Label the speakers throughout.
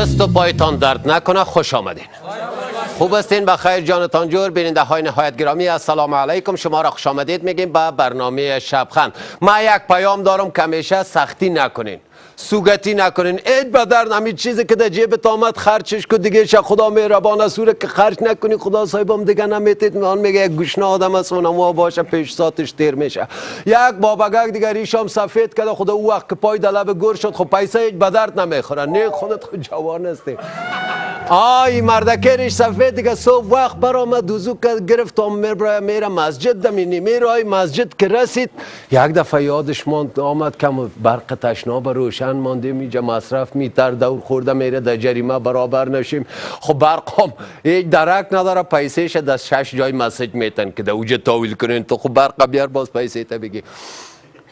Speaker 1: دست و پایتان درد نکنه. خوش آمدین. خوب هستین؟ بخیر جانتان جور. بیننده های نهایت گرامی السلام علیکم، شما را خوش آمدید میگیم به برنامه شبخند. ما یک پیام دارم که همیشه سختی نکنین، سوگتی نکنین. عید به درد همین چیزی که در جیبت آمد خرچش کو دیگه. خدا مهربان است که خرچ نکنی خدا صاحبم دیگه نمیتید. من میگه یک گوشنا آدم است اونم باشه پیش ساتش تیر میشه. یک بابگک دیگه ریشم سفید کرده خدا او وقت که پای در لب گور شد خب پیسه هیچ به درد نمیخوره. نه خودت خود جوان هستی. آی مردکه ریش سفید دیگه صبح وقت برآمد وضو گرفت و میره مسجد دمینی میره. مسجد که رسید یک دفعه یادش آمد که برق تشناب روشن مانده میجا مصرف میتر دور خورده میره در جریمه برابر نشیم. خب برق هم هیچ درک نداره پیسهش در 6 جای مسج میتن که در اوجه تاویل کنین تو. خب برق بیار باز پیسه تا بگی.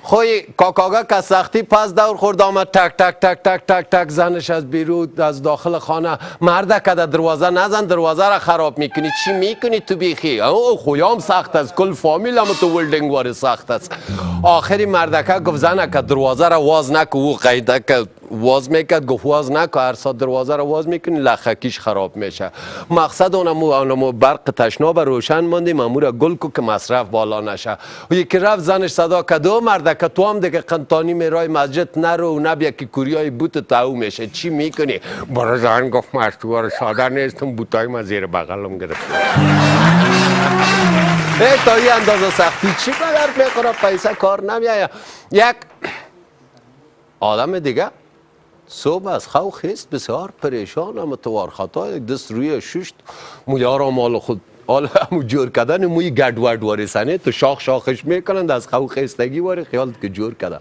Speaker 1: خوی کاکاگا که سختی پس دور خورد آمد تک تک تک تک تک تک زنش از بیرون از داخل خانه. مرده که در دروازه نزن دروازه را خراب میکنی. چی میکنی تو بیخی؟ او خویام سخت است کل فامیل هم تو ولدنگ واری سخت است. آخری مردکه گفت زنه که دروازه را واز نکو. او قیده که واز میکرد گفت واز نکو. هر ساعت دروازه را واز میکنی لخکیش خراب میشه. مقصد اونمو برق تشناب روشن ماندیم امور گل کو که مصرف بالا نشه. و یکی رفت زنش صدا کدو مرده که تو هم دیگه قنطانی میرای مسجد نرو نبیا که کوریای بوت تاو میشه. چی میکنی؟ برای زن گفت مستوار ساده نیستم بوتای من زیر بغلم گرفت. تا این اندازه سختی چی بدرد میکنه پیسه کار نمیایه. یک آدم دیگه صبح از خواب خیست بسیار پریشان متوار خطا یک دست روی ششت مویارا مال خود حالا همون جور کردن موی گدورد واری سنه تو شاخ شاخش میکنند از خواب خیستگی واری خیالت که جور کرده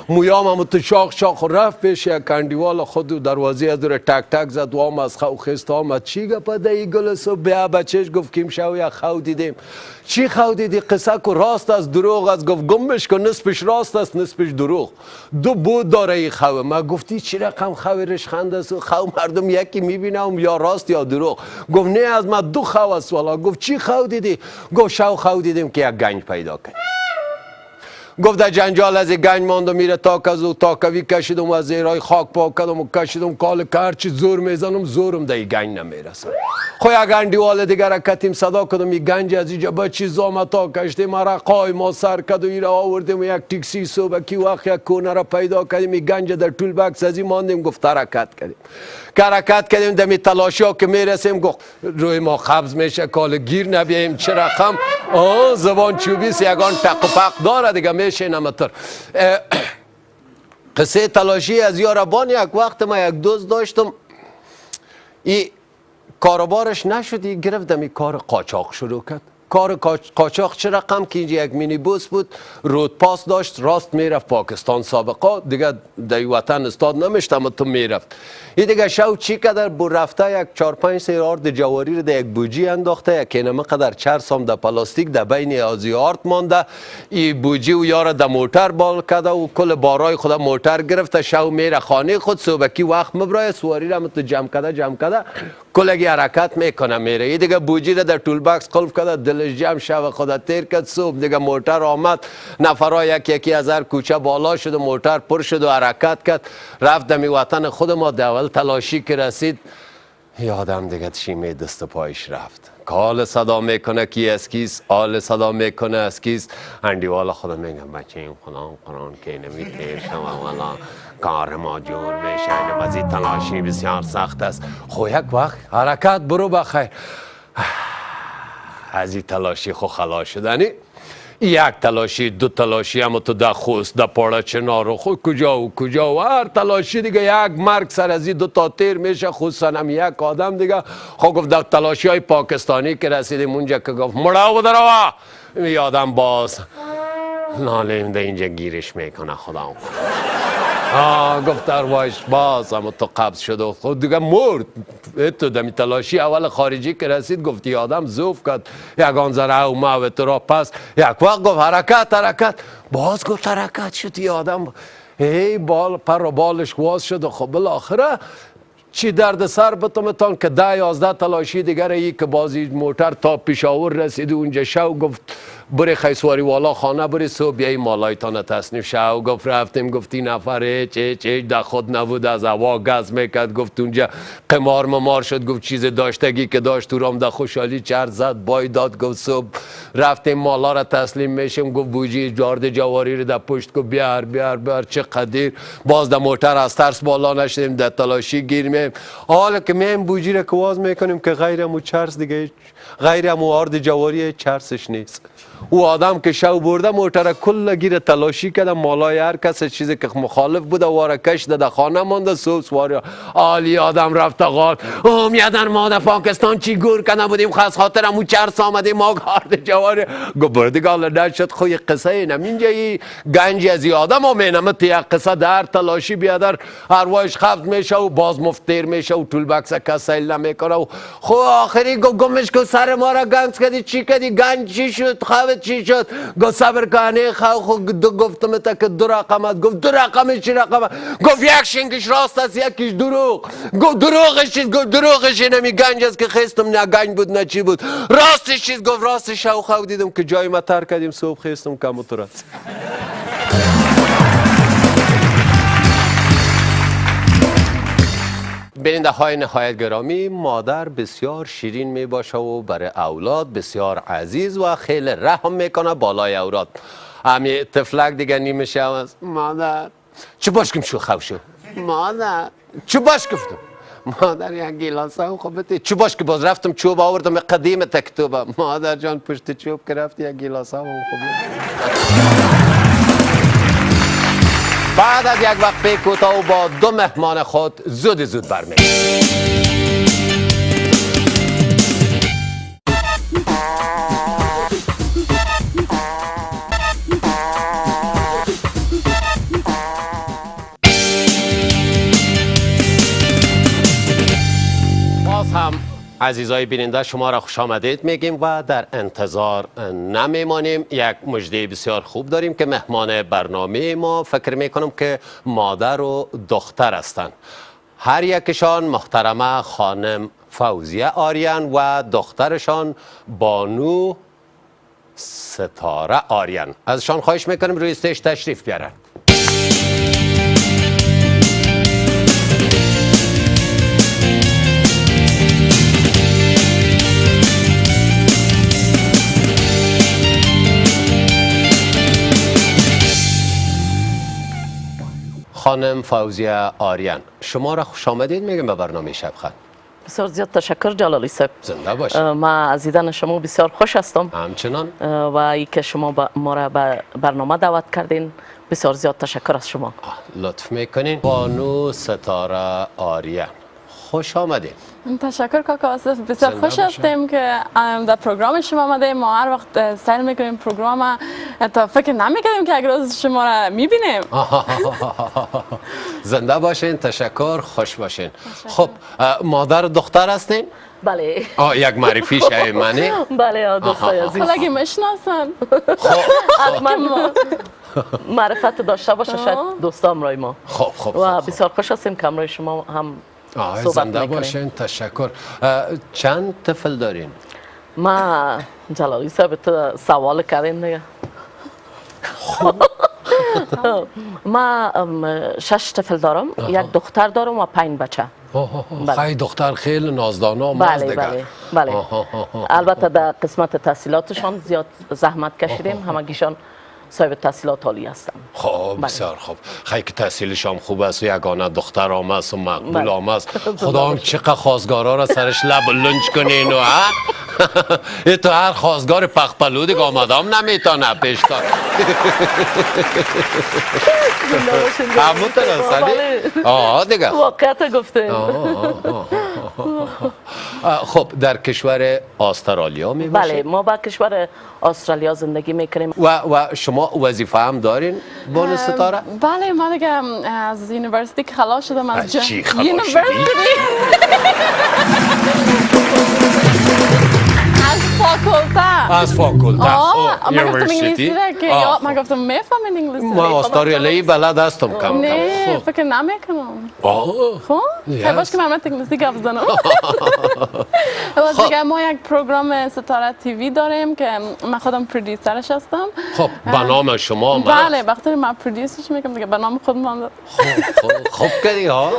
Speaker 1: مویام هم تو شاخ شاخ رفت پیش یک کندیوال خود دروازه از دور تک تک زد و هم از خواب خیست آمد. چی گپه دایی گلسو بیا بچهش گفت کیم شو یک خواب دیدیم. چی خواب دیدی؟ قصه کو راست است دروغ است. گفت گمش کن نصفش راست است نصفش دروغ. دو بود داره این خواب. ما گفتی چی رقم خواب رشخند است؟ خواب مردم یکی میبینم یا راست یا دروغ. گفت نه از ما دو خواب است والا. گفت چی خواب دیدی؟ گفت شو خواب دیدیم که یک گنج پیدا کنی. گفت در جنجال از گنج ماند و میره تاکزو تاکوی کشیدم از زیرای خاک پاک کردم و کشیدم کال که هرچی زور میزنم زورم در گنج نمیرسه. خو یک گنجیوال دیگر را کتیم صدا کردم این گنج از اینجا با چیز آمد تا کشتیم مرا قای ما سر کد و ایره آوردیم و یک تکسی صبحکی وقت یک کونه را پیدا کردیم این گنج در طول بکس از این ماندیم. گفت حرکت کردیم که حرکت کردیم دمی تلاشی ها که میرسیم گفت روی ما قبض میشه کال گیر نبیاییم چه رقم زبان چوبیس یگان تق و پق داره دیگه میشه نمتر. قصه تلاشی از یاربان یک وقت ما یک دوست داشتم این کاروبارش نشدی گرفتم این کار قاچاق شروع کرد. کار قاچاق چه رقم که اینجا یک مینی بوس بود رود پاس داشت راست میرفت پاکستان سابقا دیگه در وطن استاد نمیشت اما تو میرفت. این دیگه شو چی کدر بو رفته یک 4-5 سیرارد جواری رو در یک بوجی انداخته یک اینمه قدر چرسام در پلاستیک در بین آزیارت مانده. این بوجی و یاره در موتر بال کرده و کل بارای خدا موتر گرفته. شو میره خانه خود صبحکی وقت مبرای سواری رو تو جمع کرده کلگی حرکت میکنه میره. این دیگه بوجی رو در طول باکس قلف کرده دلش جمع شو خدا تیر کرد. صبح دیگه موتر آمد نفرها یکی از هر کوچه بالا شد و موتر پر شد و حرکت کرد رفت دمی وطن خود ما. اول تلاشی که رسید یادم دیگه چیمه دست پایش رفت. کال صدا میکنه کی اسکیس آل صدا میکنه اسکیس اندیوالا خدا میگم بچه این قرآن که نمیتیر شما والا کار ما جور میشه بازی تلاشی بسیار سخت است. خو یک وقت حرکت برو بخیر از این تلاشی خو خلاص شدنی. یک تلاشی دو تلاشی اما تو در خوست در پاڑه چنار و خود کجا و هر تلاشی دیگه یک مرگ سر از این دو تا تیر میشه خصوصا هم یک آدم دیگه. خب گفت در تلاشی های پاکستانی که رسیدیم اونجا که گفت مراو دروا این آدم باز نالیم ده اینجا گیرش میکنه خدا گفت دروایش باز اما تو قبض شد و خود دیگه مرد. تو دمی تلاشی اول خارجی که رسید گفتی آدم زوف کرد یگان ذره او موت را پس یک وقت گفت حرکت باز گفت حرکت شد یه آدم بال پر و بالش واز شد و خب بالاخره چی درد سر بتمتان که 10-11 تلاشی دیگر ای که بازی موتر تا پیشاور رسید اونجا شو گفت بری خیسواری والا خانه بری صبح بیایی مالایتان تصنیف شو. گفت رفتیم گفتی نفره چه در خود نبود از هوا گز میکرد. گفت اونجا قمار ممار شد. گفت چیز داشتگی که داشت تو رام در خوشحالی چرد زد بای داد. گفت صبح رفتیم مالا را تسلیم میشیم. گفت بوجی جارد جواری رو در پشت گفت بیار چه قدیر. باز در موتر از ترس بالا نشدیم در تلاشی گیریم. حالا که میم بوجی را کواز میکنیم که غیر امو چرس دیگه غیر امو آرد جواری چرسش نیست. او آدم که شو برده موتر کل گیر تلاشی کرده مالای هر کس چیزی که مخالف بوده وارکش در خانه مانده. صبح سواری عالی آدم رفت غار میادن ما در پاکستان چی گور کنه بودیم خاص خاطر امو چرس آمدیم ما آرد جواری. گو بردگال نشد خوی قصه اینم اینجا گنجی از آدم ها مینمت یک قصه در تلاشی بیادر ارواحش خفت میشه و باز مفتیر میشه و طول بکس کسیل نمیکنه و خو آخری گمش که سر ما را گنج کردی چی کردی گنج چی شد خواه چی شد. گفت صبر کنی گفتم تا که 2 رقم است. گفت 2 رقم چی رقم؟ گفت یک شنگش راست است یکیش دروغ. گفت دروغش چیز؟ گفت دروغش نمی گنج است که خستم نه گنج بود نه چی بود. راستش چیز؟ گفت راستش خو دیدم که جای ما تر کردیم صبح خستم کمتر است. بیننده های نهایت گرامی، مادر بسیار شیرین می باشه و برای اولاد بسیار عزیز و خیلی رحم میکنه بالای اولاد. امی طفلک دیگه نیمشه است. مادر چه باش کم شو خو شو. مادر چه باش گفتم. مادر یک گیلاس هم خوبه چه باش که باز رفتم چوب آوردم قدیم تکتوبه. مادر جان پشت چوب که رفتی یک گیلاس هم خوبه. بعد از یک وقفه کوتاه و با 2 مهمان خود زود برمی‌گردیم. باز هم عزیزای بیننده شما را خوش آمدید میگیم و در انتظار نمیمانیم. یک مژده بسیار خوب داریم که مهمان برنامه ما فکر میکنم که مادر و دختر هستند. هر یکشان محترمه خانم فوزیه آریان و دخترشان بانو ستاره آریان. ازشان خواهش میکنیم روی استیج تشریف بیارن. خانم فوزیه آریان، شما را خوش آمدید میگم به برنامه شبخند.
Speaker 2: بسیار زیاد تشکر جلالی صاحب.
Speaker 1: زنده باشید.
Speaker 2: ما از دیدن شما بسیار خوش هستم.
Speaker 1: همچنان.
Speaker 2: و ای که شما ما را به برنامه دعوت کردین بسیار زیاد تشکر از شما.
Speaker 1: لطف میکنین. بانو ستاره آریان، خوش آمدید.
Speaker 3: تشکر کاکا آصف. بسیار خوش هستیم که در پروگرام شما آمدیم. ما هر وقت سیر میکنیم پروگرام تا فکر نمیکنیم که اگر روز شما را میبینیم.
Speaker 1: زنده باشین. تشکر. خوش باشین. خب مادر دختر هستین؟
Speaker 2: بله.
Speaker 1: یک معرفی شای منی؟
Speaker 2: بله دوستای عزیز.
Speaker 3: خلاگی مشناسن.
Speaker 2: حتما معرفت داشته باشه شاید دوستام رای ما.
Speaker 1: خب
Speaker 2: و بسیار خوش هستیم که امروز شما هم
Speaker 1: زنده باشین. تشکر. چند طفل دارین؟
Speaker 2: ما جلالی صاحب تو سوال کردین دیگه. ما 6 طفل دارم. یک دختر دارم و 5 بچه.
Speaker 1: خیلی دختر خیلی نازدانا و ماز دیگه.
Speaker 2: بله. البته در قسمت تحصیلاتشان زیاد زحمت کشیدیم. همگیشان صاحب تحصیلات عالی هستم.
Speaker 1: خب بسیار خوب. خیلی که تحصیلش هم خوب است و یگانه دختر هم است و مقبول هم است. خدا هم چقدر خواستگارا را سرش لب لنج کنین و ها تو هر خواستگار پخپلو دیگه آمدام نمیتونه پیش کن. همونطور است دیگه.
Speaker 2: واقعیت گفته.
Speaker 1: خب در کشور استرالیا می باشید؟
Speaker 2: بله ما با کشور استرالیا زندگی میکنیم.
Speaker 1: و شما وظیفه هم دارین بانو ستاره؟
Speaker 3: بله ما دیگه از یونیورسیتی خلاص شدم. از
Speaker 1: چی خلاص شدی؟
Speaker 3: از فاکولته
Speaker 1: از فاکولته
Speaker 3: من گفتم انگلیسی را که یا من گفتم میفهمین انگلیسی
Speaker 1: ما استرالیایی بلد هستم کم کم
Speaker 3: نه فکر نمیکنم خب باش که من انگلیسی گپ زنم دیگه ما یک پروگرام ستاره تیوی داریم که من خودم پرودیوسرش هستم
Speaker 1: خب به نام شما
Speaker 3: بله وقتی من پرودیوسش میکنم دیگه به نام خودم
Speaker 1: خب کردی ها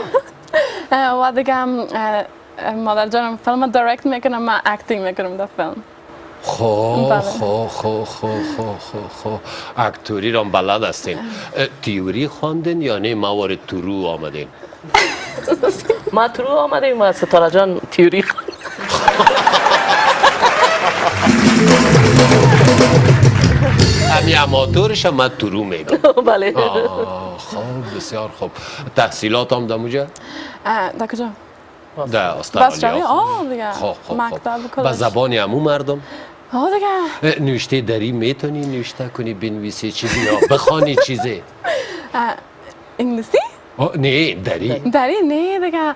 Speaker 3: و دیگه مادر جانم فیلم دایرکت میکنم من اکتینگ میکنم در فیلم
Speaker 1: خب اکتوری را بلد هستین تیوری خواندین یا نه موارد ترو آمدین
Speaker 2: ما ترو آمدیم و ستاره جان تیوری خواند
Speaker 1: همی اماتورش هم ترو میگم
Speaker 2: بله
Speaker 1: خب بسیار خوب تحصیلات هم دموجه؟
Speaker 3: در کجا؟
Speaker 1: در استرالیا
Speaker 3: دیگه
Speaker 1: خب به زبان همون مردم؟
Speaker 3: دیگه
Speaker 1: نوشته دری میتونی نوشته کنی بنویسی چیزی یا بخوانی چیزی؟
Speaker 3: انگلیسی؟
Speaker 1: نه دری
Speaker 3: نه دیگه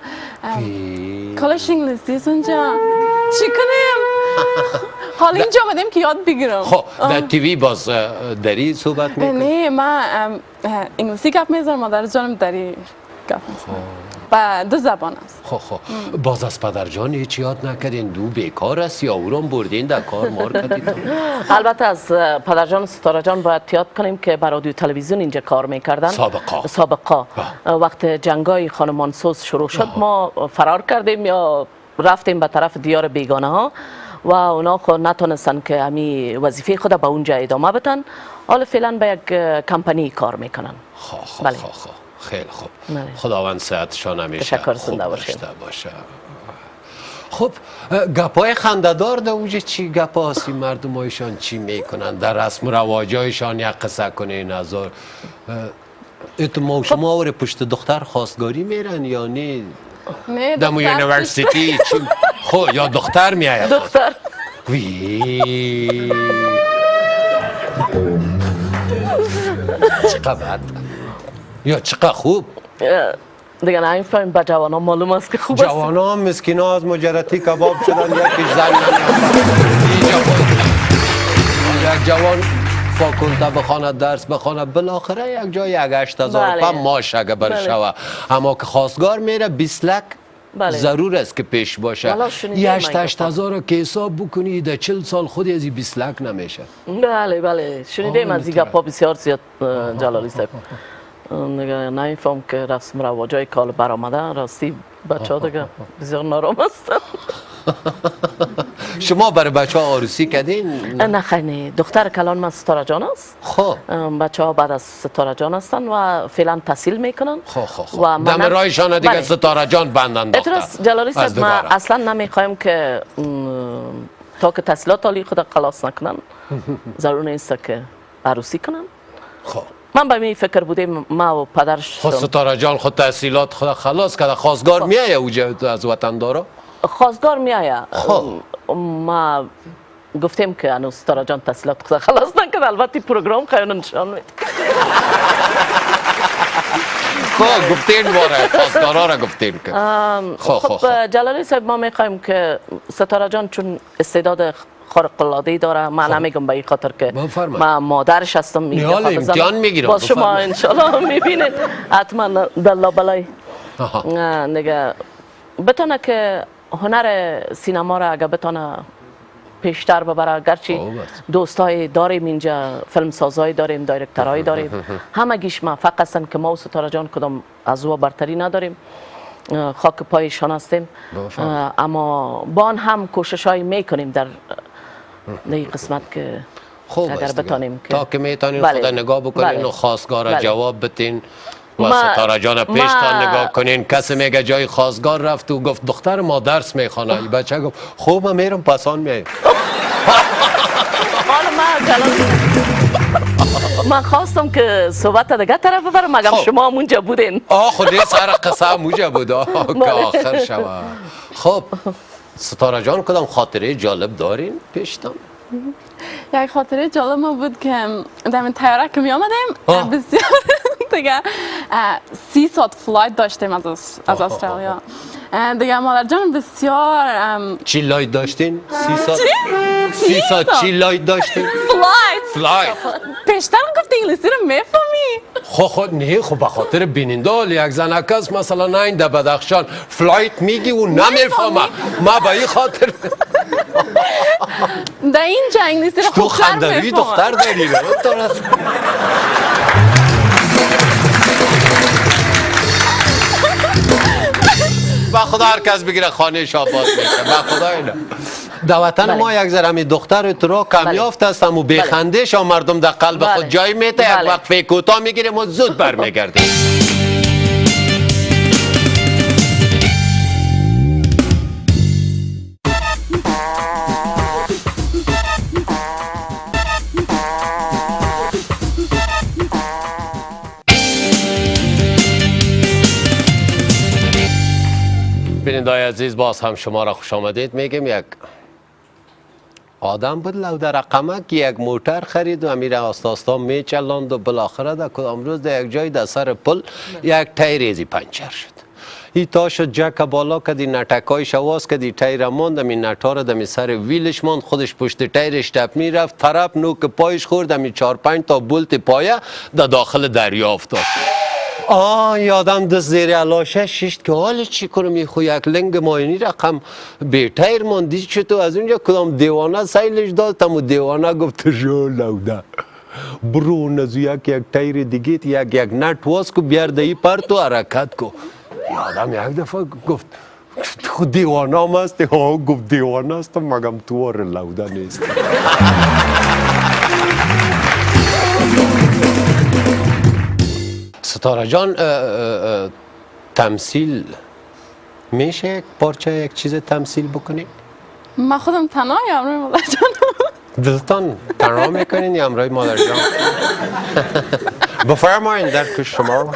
Speaker 3: کلش انگلیسی اونجا چی کنیم؟ حالا اینجا آمدیم که یاد بگیرم
Speaker 1: خب در تیوی باز دری صحبت میکنی؟
Speaker 3: نه من انگلیسی گپ میزنم مادر جانم دری گپ و دو زبان است
Speaker 1: خب باز از پدر جان هیچ یاد نکردین دو بیکار است یا او را بردین در کار مار کردید؟
Speaker 2: البته از پدر جان ستاره جان باید یاد کنیم که برای رادیو تلویزیون اینجا کار میکردن سابقا وقت جنگای خانمانسوز شروع شد ما فرار کردیم یا رفتیم به طرف دیار بیگانه ها و اونا خود نتونستن که همی وظیفه خود به اونجا ادامه بدن حالا فعلا به یک کمپانی کار میکنن
Speaker 1: خب خیلی خوب خداوند صحتشان همیشه خوب داشته باشه خب گپای خنده‌دار در اونجا چی گپا هستی مردم هایشان چی میکنن در رسم و رواجایشان یک قصه کنین نظر اتمام شما ور پشت دختر خواستگاری میرن یا نه دمو یونیورسیتی خب یا دختر میآید
Speaker 2: دختر
Speaker 1: چقدر یا چقدر خوب
Speaker 2: دیگه نمیفهمیم به جوان ها معلوم است که خوب است
Speaker 1: جوان ها مسکین ها از مجرتی کباب شدن یکی زن یک جوان فاکولته بخواند درس بخواند بالاخره یک جای 8000 پم ماش اگه برشوه اما که خواستگار میره 20 لک ضرور است که پیش باشه 8000 که حساب بکنی در 40 سال خودی از 20 لک نمیشه
Speaker 2: بله شنیدیم از این گپا بسیار زیاد جلالی صاحب نمیفهم که رسم رواجای کال برآمده راستی بچه ها دیگه بسیار نارام هستن
Speaker 1: شما برای بچه ها عروسی کردین؟
Speaker 2: نه خیلی دختر کلان من ستاره جان است
Speaker 1: خب
Speaker 2: بچه ها بعد از ستاره جان هستن و فعلا تحصیل میکنن
Speaker 1: خب دم رایشان دیگه ستاره جان بند انداخته
Speaker 2: ادرس جلالی صاحب ما اصلا نمیخوایم که تا که تحصیلات عالی خود خلاص نکنن ضرور نیست که عروسی کنن
Speaker 1: خب
Speaker 2: من به می فکر بودیم ما و پدرش
Speaker 1: خود ستاره جان خود تحصیلات خود خلاص کرده خواستگار میایه اوجه از وطن دارا؟
Speaker 2: خواستگار میایه ما گفتیم که انو ستاره جان تحصیلات خود خلاص نکرد البته پروگرام خیلی نشان میده
Speaker 1: خب گفتین باره خواستگارا را گفتین که
Speaker 2: خب جلالی صاحب ما میخوایم که ستاره جان چون استعداد خارق العاده داره من نمیگم به این خاطر که من مادرش هستم
Speaker 1: میگم امتحان میگیرم
Speaker 2: باز شما ان شاء الله میبینید حتما دلا بلای نگه بتونه که هنر سینما را اگه بتونه پیشتر ببره گرچه دوستای داریم اینجا فیلم سازای داریم دایرکتورای داریم همگیش موفق هستن که ما و ستاره جان کدام از او برتری نداریم خاک پایشان هستیم اما با آن هم کوشش هایی میکنیم در این قسمت که اگر بتانیم
Speaker 1: تا که میتونین خدا نگاه بکنین و خواستگار جواب بتین و ستاره جان پیشتان نگاه کنین کسی میگه جای خواستگار رفت و گفت دختر ما درس میخوانه ای بچه گفت خوب من میرم پسان میایم
Speaker 2: من خواستم که صحبت دیگه طرف ببرم مگم شما اونجا بودین
Speaker 1: خودی سر قصه اونجا بود که آخر شوه خب ستاره جان کدام خاطره جالب دارین پیشتان؟
Speaker 3: یک خاطره جالب ما بود که در این طیاره که می آمدیم بسیار دیگه 30 ساعت فلایت داشتیم از استرالیا دیگه مادر جان بسیار
Speaker 1: چی لایت داشتین؟ 30 ساعت چی لایت داشتین؟ فلایت
Speaker 3: پیشتر گفت انگلیسی رو میفهمی؟
Speaker 1: خب نه خب به خاطر بیننده یک زنکس مثلا این در بدخشان فلایت میگی و نمیفهمم ما به این خاطر
Speaker 3: در اینجا انگلیسی رو
Speaker 1: تو
Speaker 3: خوبتر
Speaker 1: خندوی
Speaker 3: میفهمم.
Speaker 1: دختر داری با خدا هر کس بگیره خانه آباد میشه با خدا اینا در وطن ما یک ذره دختر تو کمیافت هستم و بخندش و مردم در قلب خود جای میته یک وقفه کوتاه میگیریم و زود برمیگردیم. بیننده‌های عزیز باز هم شما را خوش آمدید میگیم. یک آدم بود لو در رقمک یک موتر خرید و امیر آستا میچلاند و بالاخره در کدام روز در یک جای در سر پل یک تایریزی پنچر شد. این تا شد جک بالا کدی نتکای شواز کدی تایر ماند امی نتار دمی سر ویلش ماند خودش پشت تایرش تپ میرفت طرف نوک پایش خورد امی 4-5 تا بولت پایه در داخل دریا افتاد. یادم دست زیر علاشه شیشت که حالش چی کنم میخوی یک لنگ ماینی رقم بیتایر ماندی چطور از اونجا کدام دیوانه سیلش داد تمو دیوانه گفت جو لوده برو نزو یک تایر دیگه یک نت واس کو بیار دهی پر تو حرکت کو. یادم یک دفعه گفت تو دیوانه هم هستی؟ گفت دیوانه هستم مگم تو وار لوده نیست. ستاره جان تمثیل میشه یک پارچه یک چیز تمثیل بکنی؟
Speaker 3: من خودم تنهایی همراه مادر جان.
Speaker 1: دلتان تنها میکنین یا همراه مادر جان؟ بفرمایین در کش شما.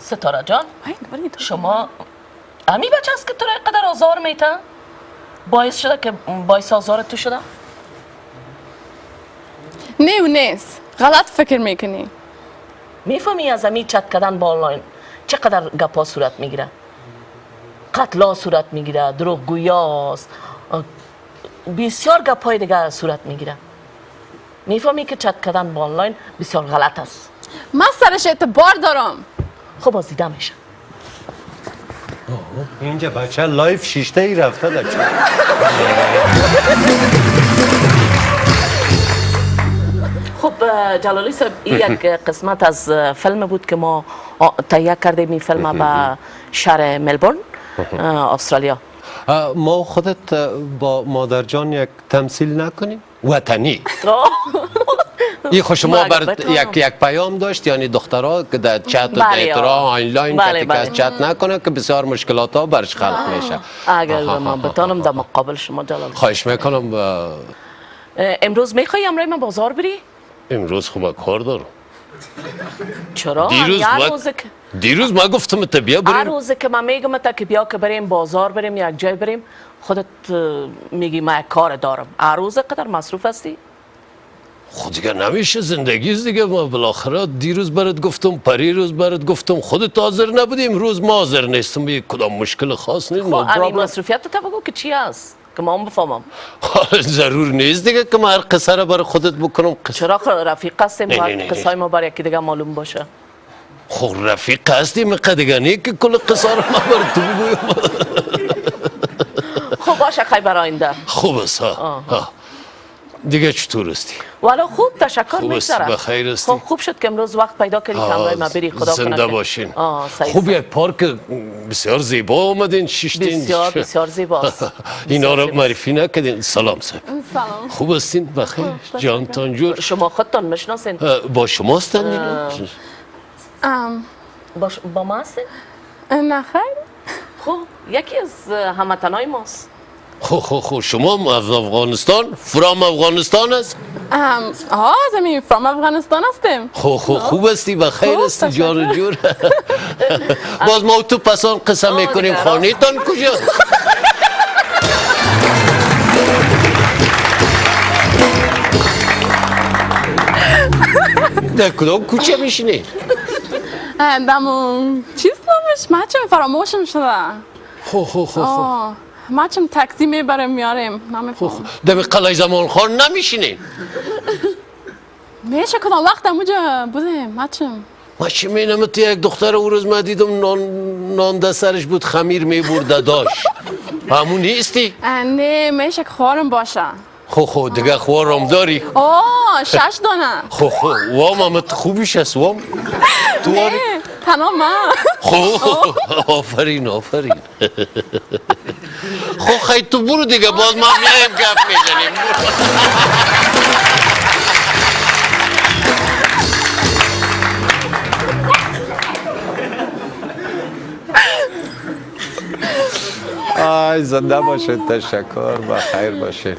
Speaker 2: ستاره جان شما امی بچه است که تو را اینقدر آزار میته؟ باعث شده که باعث آزار تو شده؟
Speaker 3: نه و نیست غلط فکر میکنی.
Speaker 2: میفهمی از امی چت کردن با آنلاین چقدر گپا صورت میگیره؟ قتلا صورت میگیره، دروغگویی هست، بسیار گپای دیگه صورت میگیره. میفهمی که چت کردن با آنلاین بسیار غلط است.
Speaker 3: من سرش اعتبار دارم.
Speaker 2: خب باز دیده میشه.
Speaker 1: اینجا بچه لایف شیشته ای رفته در چه؟
Speaker 2: خب جلالی صاحب یک قسمت از فیلم بود که ما تهیه کردیم. این فیلم به شهر ملبورن استرالیا.
Speaker 1: ما خودت با مادر جان یک تمثیل نکنیم؟ وطنی این خوش شما بر یک پیام داشت یعنی دخترها که در چت و دیترا آنلاین کتی که از چت نکنه که بسیار مشکلات ها برش خلق میشه.
Speaker 2: اگر من بتانم در مقابل شما جلال
Speaker 1: خواهش میکنم.
Speaker 2: امروز میخوایی همراه من بازار بری؟
Speaker 1: امروز خوب کار دارم.
Speaker 2: چرا؟
Speaker 1: دیروز ما گفتم تا بیا بریم.
Speaker 2: هر روزه که من میگم تا که بیا که بریم بازار بریم یک جای بریم خودت میگی من یک کار دارم. هر روز قدر مصروف هستی؟
Speaker 1: خود دیگه نمیشه زندگی دیگه. ما بالاخره دیروز برات گفتم پری روز برات گفتم خودت حاضر نبودی امروز ما حاضر نیستم. یک کدام مشکل خاص نیست.
Speaker 2: خب همین مصروفیت تو بگو که چی هست که ما هم بفهمم.
Speaker 1: ضرور نیست دیگه که من هر قصه را برای خودت بکنم.
Speaker 2: چرا رفیق هستیم باید قصه ما برای یکی دیگه معلوم باشه.
Speaker 1: خب رفیق هستیم دیگه نه که کل قصه را ما برای تو بگویم.
Speaker 2: خب باشه خیلی برای آینده.
Speaker 1: خوب است دیگه چطور هستی؟
Speaker 2: والا خوب تشکر میگذره.
Speaker 1: بخیر هستی؟
Speaker 2: خب خوب شد که امروز وقت پیدا کردی که همراه ما بری. خدا کنه
Speaker 1: زنده باشین. خوب یک پارک بسیار زیبا آمدین شیشتین.
Speaker 2: بسیار زیباست.
Speaker 1: اینا رو معرفی نکردین. سلام صاحب.
Speaker 3: سلام.
Speaker 1: خوب هستین؟ بخیر. جان تانجور.
Speaker 2: شما خودتان میشناسین؟
Speaker 1: با شما هستن
Speaker 2: با ما هستین؟
Speaker 3: نه خیر.
Speaker 2: خب یکی از هموطنای ماست.
Speaker 1: خب شما از افغانستان؟ فرام افغانستان است؟
Speaker 3: زمین فرام افغانستان هستیم.
Speaker 1: خوب هستی بخیر هستی جار جور. باز ما تو پسان قصه میکنیم خانه تان کجا؟ در کدام کوچه میشینی؟
Speaker 3: دمو چیز نامش مچم فراموشم شده. مچم تاکسی میبریم میاریم نمیفهم.
Speaker 1: دمی قلعه زمان خور نمیشینین؟
Speaker 3: میشه کدام وقت اونجا بودیم مچم.
Speaker 1: ما چه مینم تو یک دختر او روز ما دیدم نان در سرش بود خمیر میبرده داشت. همون نیستی؟
Speaker 3: نه میشه که خوارم باشه.
Speaker 1: خو دیگه خوارم داری؟
Speaker 3: 6 دانه.
Speaker 1: خو وام همت خوبیش هست وام؟ تو
Speaker 3: نه تنها من.
Speaker 1: آفرین خیلی تو برو دیگه باز ما میایم گپ میزنیم. آی زنده باشه تشکر بخیر باشه.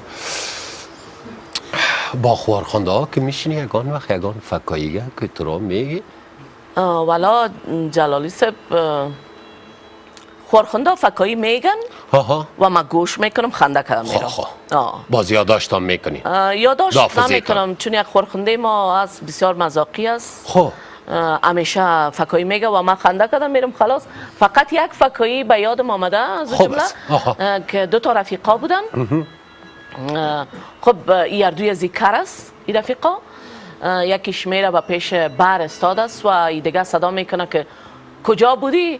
Speaker 1: با خوارخانده ها که میشینی یگان وقت یگان فکاییگه که تو را میگی؟
Speaker 2: والا جلالی صاحب خوارخانده فکایی میگن و من گوش میکنم خنده کردم میرم.
Speaker 1: باز یادداشت هم میکنی؟
Speaker 2: یادداشت نمیکنم چون یک خوارخانده ما از بسیار مذاقی است. همیشه فکایی میگه و من خنده کردم میرم خلاص. فقط یک فکایی به یادم آمده از جمله که 2 تا رفیقا بودن. خب این اردوی ذکر است این رفیقا. یکیش میره و پیش بر استاد است و این دیگه صدا میکنه که کجا بودی؟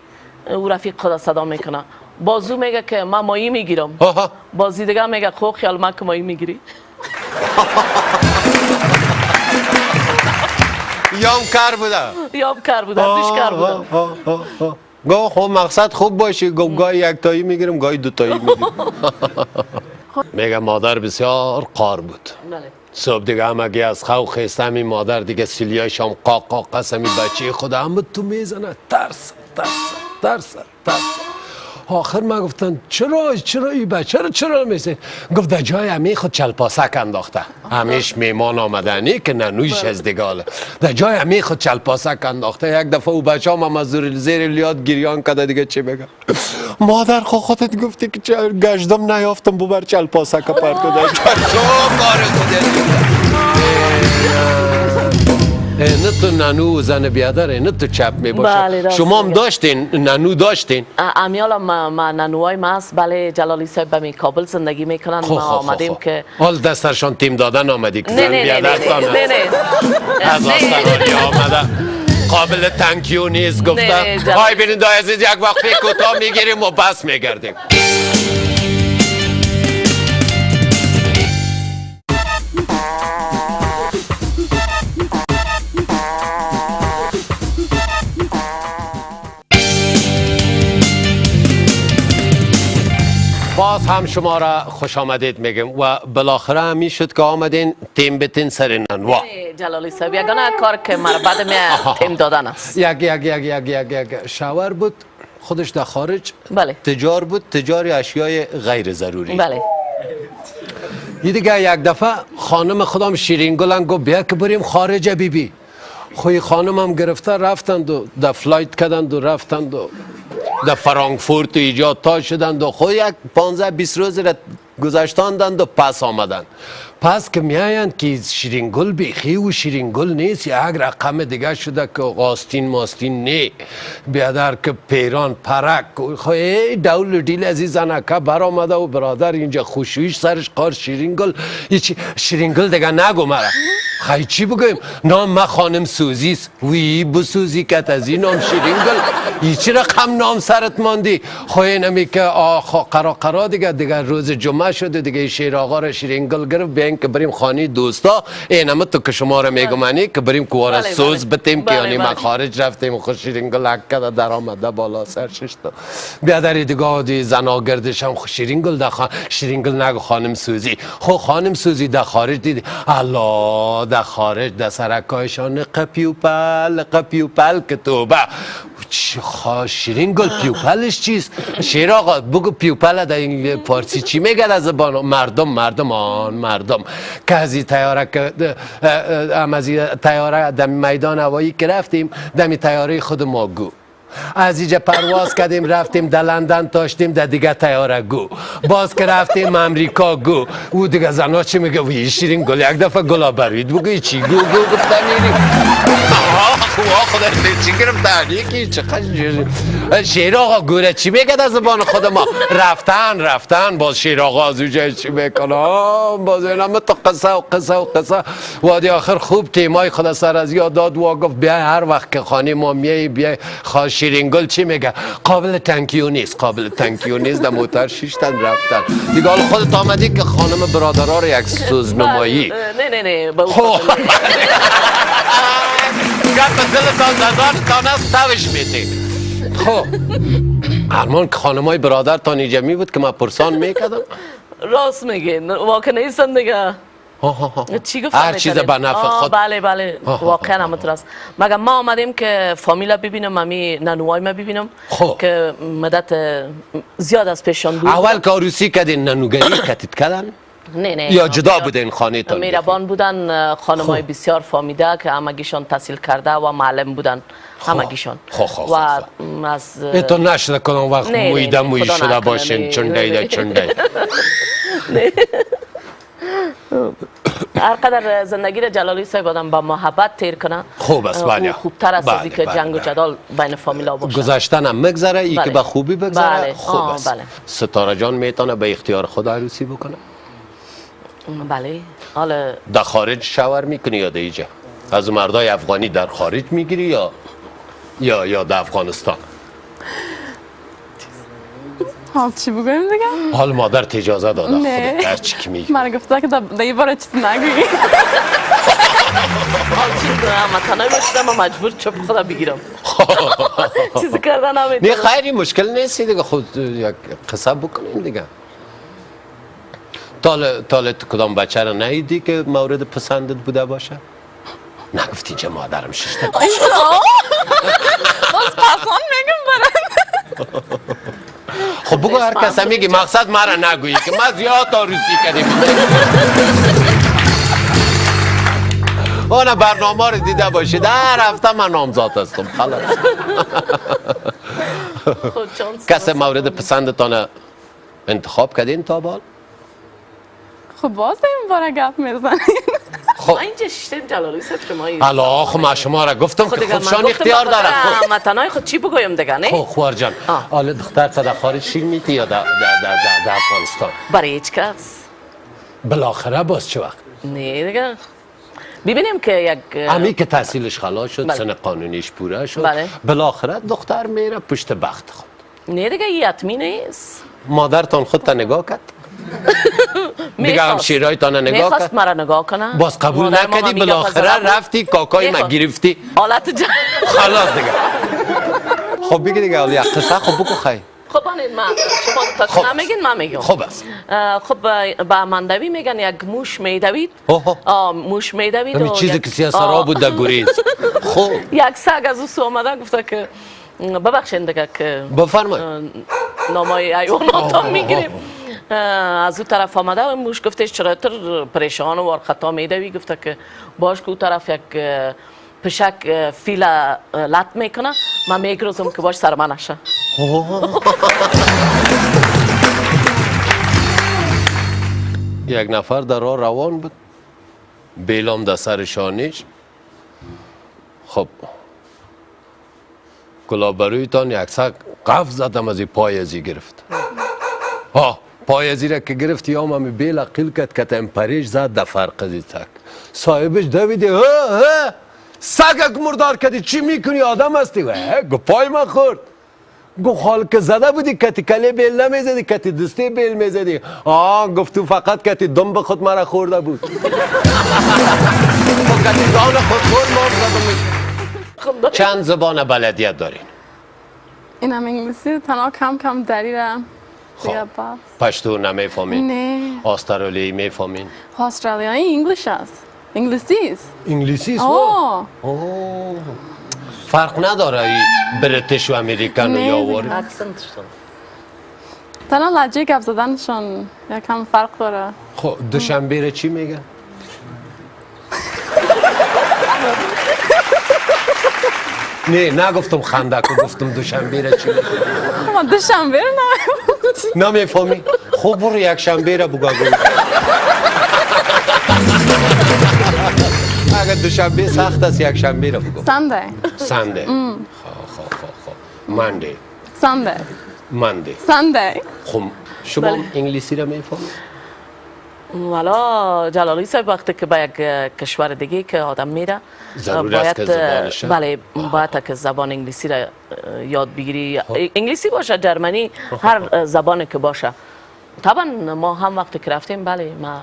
Speaker 2: او رفیق خدا صدا میکنه. بازو میگه که من ماهی میگیرم. بازی دیگه میگه خو خیال من که ماهی میگیری.
Speaker 1: یام کار بوده
Speaker 2: دوش کار بوده.
Speaker 1: گاه خب مقصد خوب باشه. گاهی یک تایی میگیرم گاهی 2 تایی میگیرم. میگه مادر بسیار قار بود. صبح دیگه همگی از خواه خیسته همین مادر دیگه سیلیای شام قاقا قسمی بچه خود همه تو میزنه ترس. آخر ما گفتن چرا این بچه چرا میزنی؟ گفت در جای همین خود چلپاسک انداخته. همیش میمان آمدنی که ننویش از دیگاله. در جای همین خود چلپاسک انداخته. یک دفعه او بچه هم از زیر لیاد گریان کده دیگه چی بگم؟ مادر خودت گفتی که گشتم نیافتم ببر چلپاسک پرتو در نه تو ننو زن بیادر نه تو چپ می باشه. شما هم داشتین ننو داشتین؟
Speaker 2: امیالا ما ننوهای ما است. بله جلالی صاحب به کابل زندگی میکنن. ما آمدیم که
Speaker 1: حال دسترشان تیم دادن آمدی که زن بیادر تانه از آسترالیا آمده قابل تنکیو نیست گفته. های بینید عزیز یک وقتی کوتاه میگیریم و بس میگردیم. باز هم شما را خوش آمدید میگم و بالاخره همی شد که آمدین تیم بتین سر ننوا.
Speaker 2: جلالی صاحب یگانه کار که مرا بعد می تیم دادن است.
Speaker 1: یک شاور بود خودش در خارج.
Speaker 2: بله.
Speaker 1: تجار بود تجاری اشیای غیر ضروری.
Speaker 2: بله.
Speaker 1: یه دیگه یک دفعه خانم خودم شیرین گلن گفت بیا که بریم خارج بیبی. خوی خانم هم گرفته رفتند و در فلایت کردند و رفتند و در فرانکفورت ایجاد تا شدند و خود یک 15-20 روز را گذشتاندند و پس آمدند. پس که میایند که شیرین گل بیخی و شیرین گل نیست یک رقم دیگه شده که آستین ماستین نه بیادر که پیران پرک خواهی دول دیل عزیز انکه بر آمده و برادر اینجا خوشویش سرش قار شیرین گل شیرین گل دیگه نگو مرا خواهی چی بگویم نام ما خانم سوزیست وی بسوزی کت از این نام شیرین گل ای چی رقم نام سرت ماندی خواهی نمی که قرا دیگه روز جمعه شده دیگه شیر آقا را شیرین گل گرفت بیان که بریم خانی دوستا این همه تو که شما را میگمانی که بریم کوار سوز بتیم که یعنی ما خارج رفتیم خوش شیرین گل حکه در آمده بالا سرشش تو بیادری دیگه دی زنا گردش هم شیرین گل در شیرین گل نگو خانم سوزی خو خانم سوزی در خارج دیدی الله در خارج در سرکایشان قپیوپل که توبه شیرین گل پیوپلش چیست؟ شیر آقا بگو پیوپل در این پارسی چی میگه از زبان مردم که از این تیاره در میدان هوایی که رفتیم در تیاره خود ما گو از اینجا پرواز کردیم رفتیم در لندن تاشتیم در دیگه تیاره گو باز که رفتیم امریکا گو او دیگه زنا چی میگه وی شیرین گل یک دفعه گلا برید بگوی چی گو گفتم میریم خدا چی گرفتن یکی چقدر شیر آقا گوره چی میگه در زبان خود ما رفتن باز شیر آقا از اونجا چی میکنه باز اینم تو قصه وادی آخر خوب تیمای خدا سر از یاد داد و گفت بیا هر وقت که خانه ما میای بیا شیرین گل چی میگه قابل تنکیو نیست در موتر شیشتن رفتن دیگه حال خودت آمدی که خانم برادرها رو یک سوزنمایی
Speaker 2: نه
Speaker 1: گفت دلتان زدارتان است تاوش میتی خب هرمان که خانمای برادرتان اینجا می بود که من پرسان میکردم
Speaker 2: راست میگین واقعا نیستن دیگه چی گفتم
Speaker 1: هر چیز به نفع خود
Speaker 2: بله واقعا همونطور است مگر ما آمدیم که فامیلا ببینم امی ننوای ما ببینم که مدت زیاد از پیشان بود
Speaker 1: اول که عروسی کردین ننوگری کتید کردن؟
Speaker 2: نه
Speaker 1: یا جدا بودین خانه تان؟
Speaker 2: میربان بودن خانمای بسیار فامیده که همگیشان تحصیل کرده و معلم بودن همگیشان و از
Speaker 1: تو نشده کنم وقت مویده موی شده باشین چنده
Speaker 2: هر قدر زندگی را جلالی صاحب آدم با محبت تیر کنه
Speaker 1: خوب است بله
Speaker 2: خوبتر است از اینکه جنگ و جدال بین فامیلا باشه
Speaker 1: گذشتن هم مگذره ای که به خوبی بگذره خوب است ستاره جان میتونه به اختیار خود عروسی بکنه
Speaker 2: بله حالا
Speaker 1: در خارج شاور میکنی یا در اینجا از مردای افغانی در خارج میگیری یا در افغانستان
Speaker 3: حال چی بگویم دیگه؟
Speaker 1: حال مادر اجازه داده خودت هر چی که میگی
Speaker 3: من گفته که در یه بار چیز نگویی
Speaker 2: حال چی کنم تنهایی باشیدم من مجبور چپ خدا بگیرم چیزی کردن نمیتونم
Speaker 1: نه خیلی مشکل نیستی دیگه خود یک قصه بکنیم دیگه تالت کدام بچه را ندیدی که مورد پسندت بوده باشه؟ نگفتی چه مادرم ششته باشه
Speaker 3: باز پسان میگم برن
Speaker 1: خب بگو هر کس میگی مقصد مرا نگویی که ما زیاد عروسی کردیم اون برنامه رو دیده باشید هر هفته من نامزاد هستم خلاص کس مورد پسندتان انتخاب کردین تا بال؟
Speaker 3: خب باز این باره گپ میزنین
Speaker 2: خب اینجا شیشتیم جلالی صاحب شمایی
Speaker 1: حالا خب من شما را گفتم که خودشان اختیار داره
Speaker 2: خب تنهای خود چی بگویم دیگه نه؟
Speaker 1: خب خوار جان حالا دختر تا در خارج شیر میتی یا در افغانستان؟
Speaker 2: برای هیچ کس
Speaker 1: بالاخره باز چه وقت؟
Speaker 2: نه دیگه ببینیم که یک
Speaker 1: امی که تحصیلش خلاص شد سن قانونیش پوره شد بالاخره دختر میره پشت بخت خود
Speaker 2: نه دیگه یتمی نیست
Speaker 1: مادرتان خود تا نگاه کرد؟ دیگه هم شیرهای تانه نگاه کرد؟
Speaker 2: میخواست مرا نگاه کنه
Speaker 1: باز قبول نکردی بالاخره رفتی کاکای ما گرفتی
Speaker 2: حالت جا
Speaker 1: خلاص دیگه خب بگی دیگه اولی قصه خب بگو خیلی
Speaker 2: خب من شما تا نمیگین من میگم
Speaker 1: خب است
Speaker 2: خب با مندوی میگن یک موش میدوید موش میدوید
Speaker 1: همین چیزی که سیاسرا بود در گریز خب
Speaker 2: یک سگ از او سو آمده گفته که ببخشین دیگه که
Speaker 1: بفرمایید
Speaker 2: نامای حیوانات هم میگیریم از او طرف آمده و موش گفته چرا تر پریشان و خطا میدوی گفته که باش که او طرف یک پشک فیل لط میکنه من میگروزم که باش سر من نشه
Speaker 1: یک نفر در راه روان بود بیلام در سر شانش خب گلابرویتان یک سگ قفز زدم از این پای ازی گرفت پای ازی را که گرفت یا همی بیل قیل کد که تیم پریش زد در فرق ازی سگ صاحبش دویده سگک مردار کدی چی میکنی آدم هستی گو پای من خورد گو خال که زده بودی کتی کلی بیل نمیزدی کتی دستی بیل میزدی گفت تو فقط کتی دم به خود مرا خورده بود کتی دان خود خورد مرد چند زبان بلدیت دارین؟
Speaker 3: این هم انگلیسی تنها کم داری را دیگه باز
Speaker 1: پشتو نمیفهمین؟
Speaker 3: نه
Speaker 1: استرالیایی میفهمین؟
Speaker 3: استرالیایی انگلیش است انگلیسی است
Speaker 1: انگلیسی است فرق نداره ای بریتیش و امریکن و یا ور
Speaker 3: تنها لحجه گپ زدنشون یکم فرق داره
Speaker 1: خب دوشنبه را چی میگه؟ نه نگفتم خندک گفتم دوشنبه را چی
Speaker 3: ما دوشنبه نه
Speaker 1: نمیفهمی؟ خوب برو یک شنبه را بگو اگر دوشنبه سخت است یک شنبه را بگو سنده خب منده
Speaker 3: سنده
Speaker 1: خب شما انگلیسی را میفهمی؟
Speaker 2: والا جلالی صاحب وقتی که به یک کشور دیگه که آدم میره
Speaker 1: ضرور است که زبانش
Speaker 2: بله باید که زبان انگلیسی را یاد بگیری انگلیسی باشه جرمنی هر زبانی که باشه طبعا ما هم وقتی که رفتیم بله ما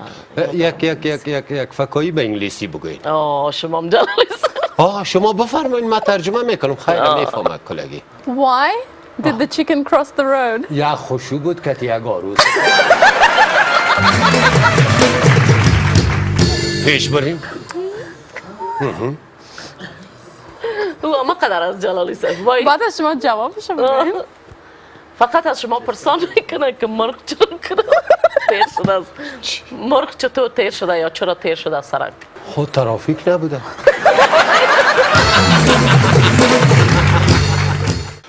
Speaker 1: یک فکایی به انگلیسی بگوید
Speaker 2: شما هم جلالی
Speaker 1: صاحب شما بفرمایید من ترجمه میکنم خیلی میفهمم کلگی
Speaker 3: Why did the chicken cross the road
Speaker 1: یک خوشو بود که یک آروز پیش بریم
Speaker 2: ما قدر از جلالی صاحب
Speaker 3: بعد از شما جوابش بدید
Speaker 2: فقط از شما پرسان میکنه که مرغ چرا تیر شده است مرغ چطور تیر شده یا چرا تیر شده از سرک
Speaker 1: خود ترافیک نبوده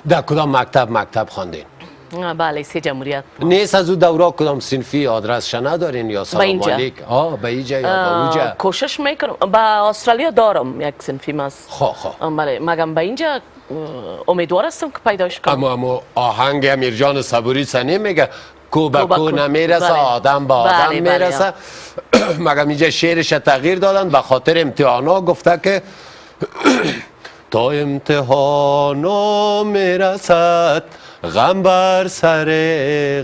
Speaker 1: در کدام مکتب خواندین
Speaker 2: بله سی جمهوریت
Speaker 1: نیست از او دورا کدام صنفی آدرس ندارین یا سلام علیک به اینجا یا به اونجا
Speaker 2: کوشش میکنم به استرالیا دارم یک صنفی ماست بله مگم به اینجا امیدوار هستم که پیداش کنم
Speaker 1: اما آهنگ امیرجان صبوری سنی میگه کو به کو نمیرسه آدم به آدم میرسه مگم اینجا شعرش تغییر دادن به خاطر امتحانا گفته که تا امتحانا میرسد غم بر سر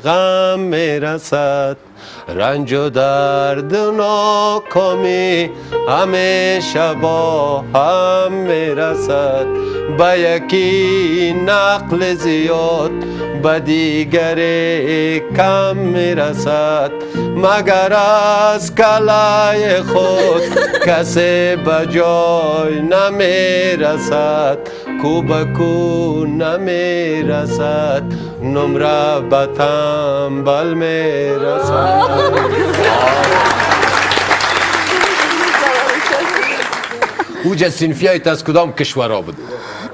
Speaker 1: غم میرسد رنج و درد و ناکامی همیشه با هم میرسد به یکی نقل زیاد به دیگر کم میرسد مگر از کلای خود کسی به جای نمیرسد کو به کو نمیرسد نمره به تنبل میرسد اوجه صنفی هایت از کدام کشورها بود؟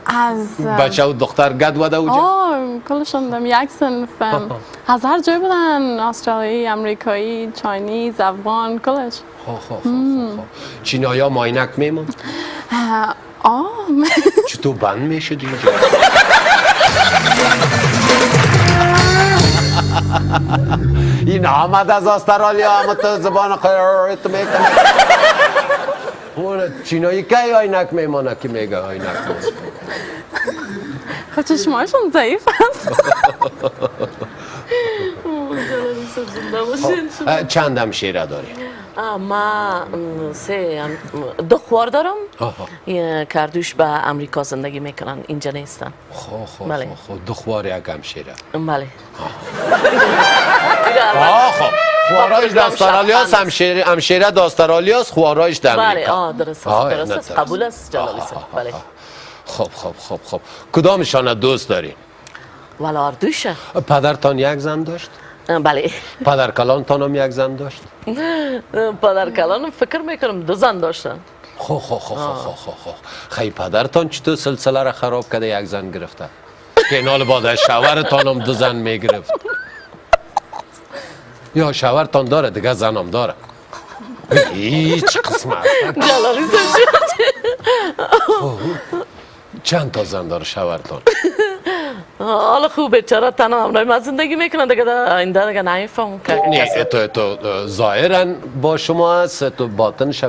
Speaker 3: از
Speaker 1: بچه و دختر گد وده اوجه؟
Speaker 3: کلشون دم یک صنف از هر جای بودن استرالیایی، امریکایی، چاینیز، افغان کلش
Speaker 1: چینایی ها ماینک میمون؟ چطور بند میشد اینجا؟ این آمد از استرالیا اما تو زبان خیرت میکنه چینایی که آینک میمانه که میگه آینک
Speaker 3: خب چشمایشون ضعیف هست
Speaker 1: چند همشیره داری؟
Speaker 2: ما دو خوار دارم کردوش به امریکا زندگی میکنن اینجا نیستن
Speaker 1: خب دو خوار یک همشیره
Speaker 2: بله
Speaker 1: خوارایش در استرالیاس همشیره در استرالیاس خوارایش در امریکا
Speaker 2: بله درست است قبول است جلالی صاحب بله
Speaker 1: خب کدامشان دوست داری؟
Speaker 2: والا اردوشه
Speaker 1: پدرتان یک زن داشت؟
Speaker 2: بله
Speaker 1: پدر کلانتان هم یک زن داشت؟
Speaker 2: پدر کلانم فکر میکنم دو زن داشتن
Speaker 1: خیلی پدرتان چطور سلسله را خراب کرده یک زن گرفته؟ که نال بعد شوهرتان هم دو زن میگرفت یا شوهرتان داره دیگه زنم داره هیچ قسم هست
Speaker 2: جلالی
Speaker 1: چند تا زن داره شوهرتان؟
Speaker 2: حالا خوبه چرا تنها همراه من زندگی میکنن دیگه آینده دیگه نمیفهم
Speaker 1: نه تو ظاهرا با شما هست تو باطنش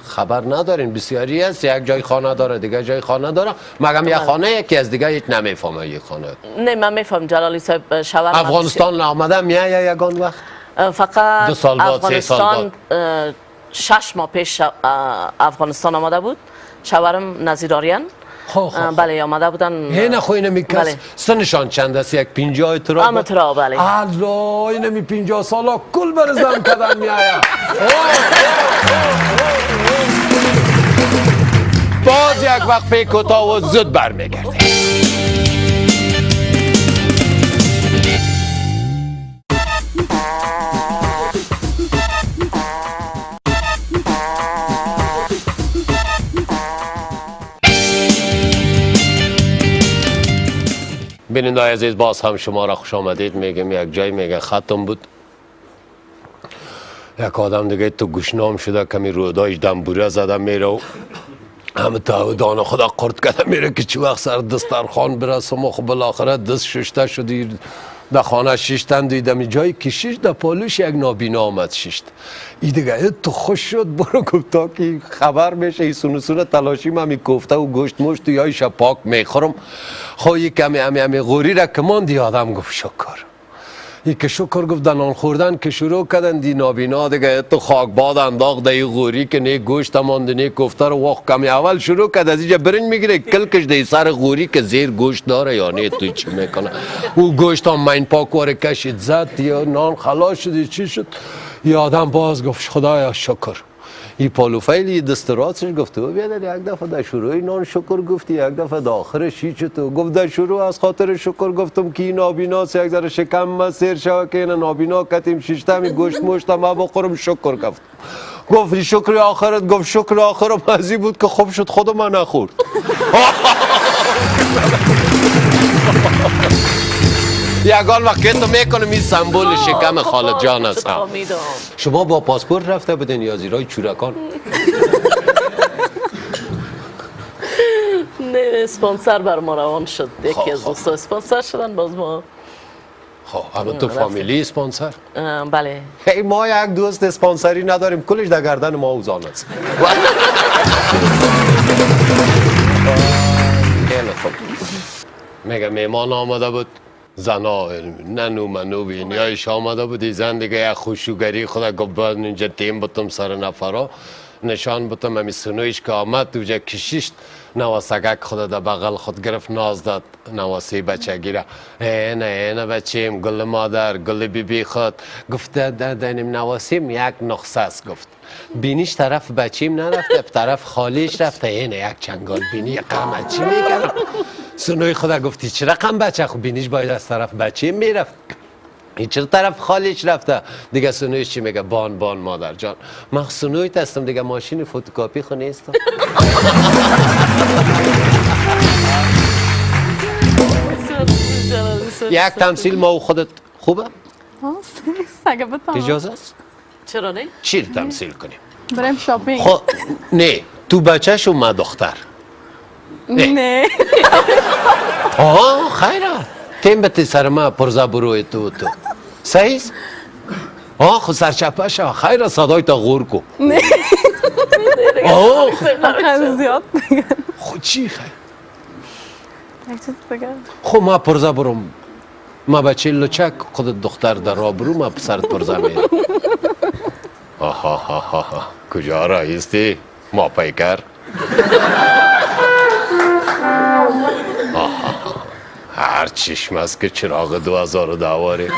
Speaker 1: خبر ندارین بسیاری هست یک جای خانه داره دیگه جای خانه داره مگم یک خانه یکی از دیگه هیچ نمیفهمه یک خانه
Speaker 2: نه من میفهم جلالی صاحب شوهر
Speaker 1: افغانستان آمده میایه یگان وقت
Speaker 2: فقط
Speaker 1: 2 سال بعد 3 سال
Speaker 2: بعد 6 ماه پیش افغانستان آمده بود شوهرم نظیراریان بله آمده بودن
Speaker 1: نه خو اینه میکس سنشان چند است یک 50 اترا
Speaker 2: امترا بله
Speaker 1: الله اینه می 50 سالا کل برزن کدن میایا باز یک وقت پی کوتاه و زود برمیگرده بیننده عزیز باز هم شما را خوش آمدید میگم. یک جای میگه ختم بود، یک آدم دیگه تو گوشنام شده کمی رودایش دنبوره زده میره و همه دانه خدا قرد کرده میره که چی وقت سر دسترخوان برسم و خب بالاخره دست ششته شدی در خانه شیشتن دیدم جایی که شیشت در پالوش یک نابینا آمد شیشت ای دیگه تو خوش شد برو گفتا که خبر میشه ای سونو تلاشی من می کوفته و گوشت مشت و یا ایشا پاک میخورم خواهی کمی همی غوری را کمان دی آدم گفت شکر ای که شکر گفت نان خوردن که شروع کردن دی نابینا دیگه تو خاک باد انداخت دی غوری که نه گوشت مانده نه کوفته رو وقت کمی اول شروع کرد از اینجا برنج میگیره کلکش دی سر غوری که زیر گوشت داره یا نه تو چی میکنه او گوشت هم من پاک واره کشید زد یا نان خلاص شد چی شد یا آدم باز گفت خدایا شکر ای پالوفیلی دست راستش گفت و بیادر یک دفعه در شروع نان شکر گفتی یک دفعه در آخرش چی چطور گفت در شروع از خاطر شکر گفتم که این نابیناست یک ذره شکم ما سیر شوه که این نابینا کتیم شیشتمی گوشت مشتم ما بخورم شکر گفت گفت شکر آخرت گفت شکر آخرم ازی بود که خوب شد خود من نخورد یگان وقتی تو میکنم این سمبول شکم خالد جان است. شما با پاسپورت رفته بودین یا زیرای چورکان؟
Speaker 2: نه اسپانسر بر ما روان شد یکی از دوستا اسپانسر شدن باز ما
Speaker 1: خب اما تو فامیلی اسپانسر؟
Speaker 2: بله
Speaker 1: ما یک دوست اسپانسری نداریم کلش در گردن ما اوزان است خیلی خوب میگه میمان آمده بود زنا ننو منو بینیایش آمده بودی زن دیگه یک خوشوگری خدا گفت باید اینجا تیم بودم سر نفرا نشان بودم همی سنویش که آمد دوجه کشیشت نواسگک خدا در بغل خود گرفت ناز داد نواسی بچه گیره اینه بچیم گل مادر گل بی خود گفته دادنیم نواسیم یک نقصه است گفت بینیش طرف بچیم نرفته طرف خالیش رفته اینه یک چنگال بینی قمه چی میکنم سنوی خدا گفتی چه رقم بچه خب بینیش باید از طرف بچیم میرفت این چرا طرف خالیش رفته دیگه سنویش چی میگه بان مادر جان من سنویت هستم دیگه ماشین فوتوکاپی خو نیستم یک تمثیل ما و خودت خوبه؟
Speaker 3: اگه بتانم
Speaker 1: اجازه است؟
Speaker 2: چرا نه؟
Speaker 1: چی رو تمثیل کنیم؟
Speaker 3: بریم شاپینگ
Speaker 1: خب نه تو بچهش و من دختر
Speaker 3: نه
Speaker 1: آه خیره تیم بتی سر ما پرزا بروی تو سعیز؟ آه خود سرچپه شو خیره صدای تا غور کو
Speaker 3: نه
Speaker 1: آه
Speaker 3: زیاد
Speaker 1: خود چی خیر؟
Speaker 3: یک چیز بگم
Speaker 1: خب ما پرزا بروم ما بچه لچک خود دختر در را برو ما پسرت پرزا میرم آها کجا رایستی؟ ما پیکر هر چشم است که چراغ 2010 واره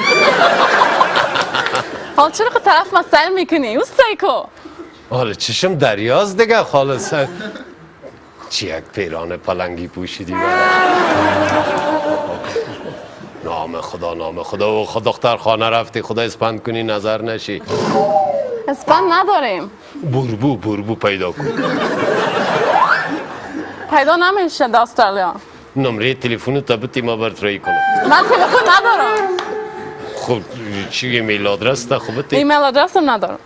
Speaker 3: حال چرا که طرف مسئله میکنی؟ او سیکو
Speaker 1: حالا چشم دریاز دیگه خالص چی یک پیران پلنگی پوشیدی نام خدا و خود دختر خانه رفتی خدا اسپند کنی نظر نشی
Speaker 3: اسپند نداریم
Speaker 1: بربو پیدا کن
Speaker 3: پیدا نمیشه در استرالیا
Speaker 1: نمره تلفن تا بتی ما برطرحی کنم
Speaker 3: من تلفن ندارم
Speaker 1: خب چی ایمیل آدرس تا خوبتی؟
Speaker 3: ایمیل آدرس هم ندارم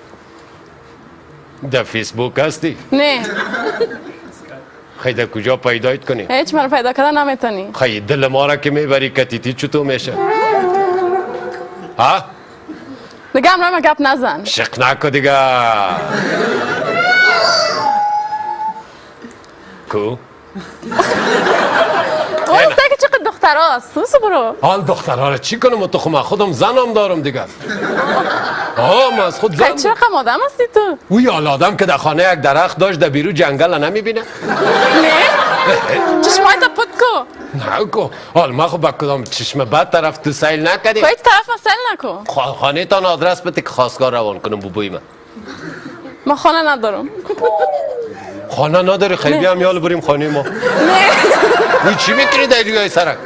Speaker 1: در فیسبوک هستی؟
Speaker 3: نه
Speaker 1: خیلی در کجا پیدایت کنی؟
Speaker 3: هیچ من پیدا کردن نمیتونی
Speaker 1: خیلی دل ما را که میبری کتیتی چطور میشه؟ ها؟
Speaker 3: دیگه هم روی گپ نزن
Speaker 1: شق نکو دیگه کو؟
Speaker 3: اون که چقدر دختر هست سوسو برو
Speaker 1: حال دخترها را چی کنم تو خب من خودم زنم دارم دیگه من از خود زن
Speaker 3: چرا کم آدم هستی تو؟
Speaker 1: اوی حال آدم که در خانه یک درخت داشت در بیرو جنگل نمیبینه
Speaker 3: نه؟ چشمای تا پت کو
Speaker 1: نه کو حال من خب با کدام چشم بد طرف تو سیل نکردیم
Speaker 3: باید طرف مسئله نکن
Speaker 1: خانه تان آدرس بده که خواستگار روان کنم بوبوی من
Speaker 3: خانه ندارم
Speaker 1: خانه نداری خیلی هم یال بریم خانه ما
Speaker 3: نه
Speaker 1: وی چی میکنی در روی سرک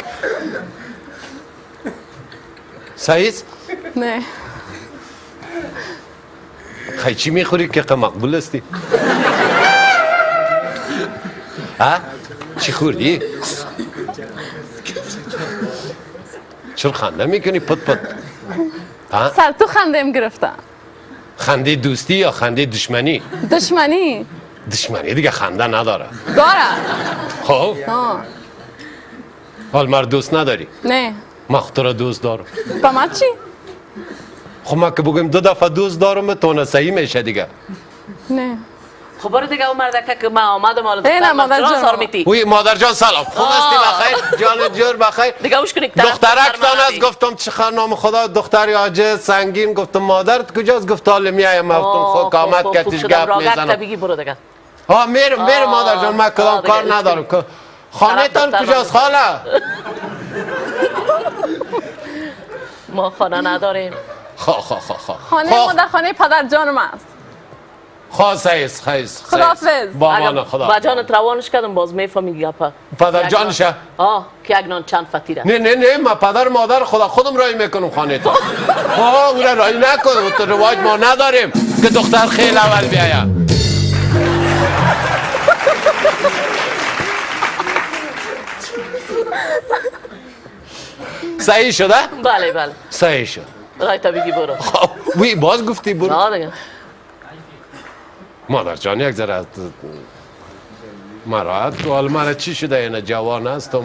Speaker 1: سعیز
Speaker 3: نه
Speaker 1: خیلی چی میخوری که مقبول هستی چی خوردی چرا خنده میکنی پت پت؟
Speaker 3: سر تو خندم گرفته.
Speaker 1: خنده دوستی یا خنده دشمنی؟
Speaker 3: دشمنی.
Speaker 1: دشمنی دیگه خنده نداره.
Speaker 3: داره.
Speaker 1: خب حال مرد دوست نداری؟
Speaker 3: نه.
Speaker 1: من خود را دوست دارم.
Speaker 3: با من چی؟
Speaker 1: خب من که بگم 2 دفعه دوست دارم تو صحیح میشه دیگه.
Speaker 3: نه.
Speaker 2: خب برو دیگه اون مردکه که من آمدم حالا
Speaker 3: نه مادر جان.
Speaker 1: وی مادر جان سلام. خوب هستی بخیر؟ جان جور بخیر؟
Speaker 2: دیگه اوش کنی
Speaker 1: دخترکتان است. گفتم چه نام خدا دختر عاجز سنگین. گفتم مادرت کجاست؟ گفت حالا میایم. گفتم خب آمد کتیش گپ میزنم.
Speaker 2: بگی برو دیگه.
Speaker 1: میرم مادر جان من کدام کار ندارم. خانه تان کجاست خاله؟
Speaker 2: ما خانه نداریم.
Speaker 3: خانه ما در خانه پدر جانم است.
Speaker 1: خیس
Speaker 3: خداحافظ.
Speaker 1: با امان خدا.
Speaker 2: با جانت روانش کردم باز میفهمی گپا.
Speaker 1: پدر جانشه؟
Speaker 2: که اگنان چند فتیره.
Speaker 1: نه من پدر مادر خودم رای میکنم خانه تا. اون را رای نکن. تو رواج ما نداریم که دختر خیلی اول بیاید. صحیح شده؟
Speaker 2: بله
Speaker 1: صحیح شد.
Speaker 2: رای تا بگی برو.
Speaker 1: وی باز گفتی برو.
Speaker 2: نه دیگه.
Speaker 1: مادر جان یک ذره مراحت حال من چی شده؟ اینه جوان هستم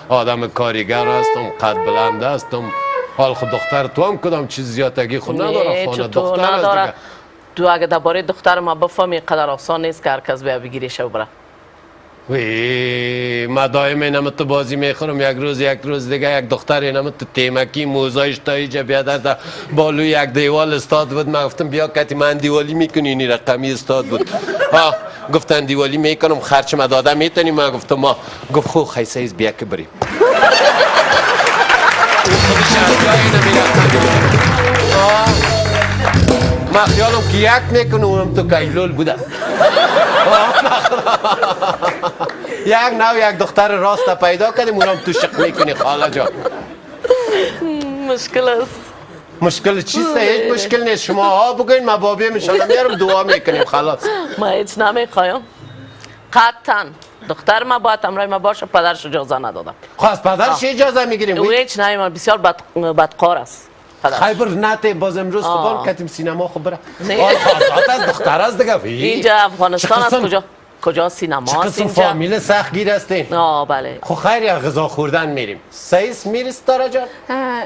Speaker 1: آدم کاریگر هستم قد بلند هستم حال خود دختر تو هم کدام چیز زیادگی خود نداره خانه دختر هست دیگه.
Speaker 2: تو اگه درباره دختر ما بفهمی قدر آسان نیست که هر کس بیا بگیریش و بره.
Speaker 1: وی ما دائم اینم تو بازی میخورم یک روز دیگه یک دختر اینم تو تیمکی موزایش تا اینجا بیادر در بالوی یک دیوال استاد بود. من گفتم بیا کتی من دیوالی میکنی این رقمی استاد بود. گفتن دیوالی میکنم خرچ ما داده میتونی. من گفتم ما گفت خو خیسایز بیا که بریم. من خیالم که یک میکنم اونم تو کایلول بوده. یک دختر راست پیدا کردیم اونم تو شق میکنی خاله جان.
Speaker 2: مشکل است.
Speaker 1: مشکل چیست؟ هیچ مشکل نیست. شما ها بگوین ما بابی میشانم میارم دعا میکنیم خلاص.
Speaker 2: ما هیچ نمیخوایم قطعا دختر ما باید امرای ما باشه. پدرش اجازه ندادم.
Speaker 1: خواست پدرش اجازه میگیریم؟
Speaker 2: او هیچ نمیمان بسیار بدقار است.
Speaker 1: خیبر نته باز امروز خوبان کتیم سینما خوب بره.
Speaker 2: نه
Speaker 1: خواست از دختر است دیگه.
Speaker 2: اینجا افغانستان است. کجا سینما است اینجا؟
Speaker 1: فامیل سخت گیر هستین؟
Speaker 2: بله.
Speaker 1: خب خیر یا غذا خوردن میریم. سیس میرست داره جان؟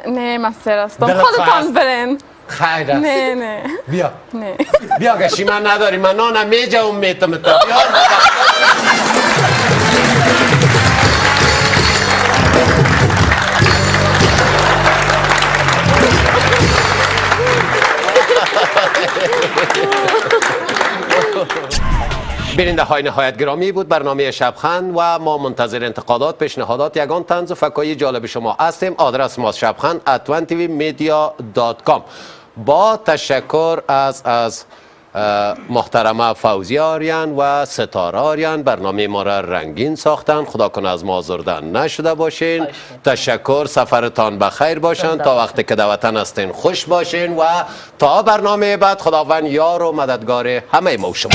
Speaker 3: نه من سر هستم. خودتان برین.
Speaker 1: خیر است.
Speaker 3: نه
Speaker 1: بیا.
Speaker 3: نه
Speaker 1: بیا گشی من نداری من نانم میجم میتم تا بیا. بیننده های نهایت گرامی بود برنامه شبخند و ما منتظر انتقادات پیشنهادات یگان طنز و فکایی جالب شما هستیم. آدرس ما shabkhand@1tvmedia.com. با تشکر از محترمه فوزی آریان و ستاره آریان برنامه ما را رنگین ساختن. خدا کنه از ما آزردن نشده باشین. تشکر. سفرتان بخیر باشن. تا وقتی که در وطن هستین خوش باشین و تا برنامه بعد خداوند یار و مددگار همه ما و شما.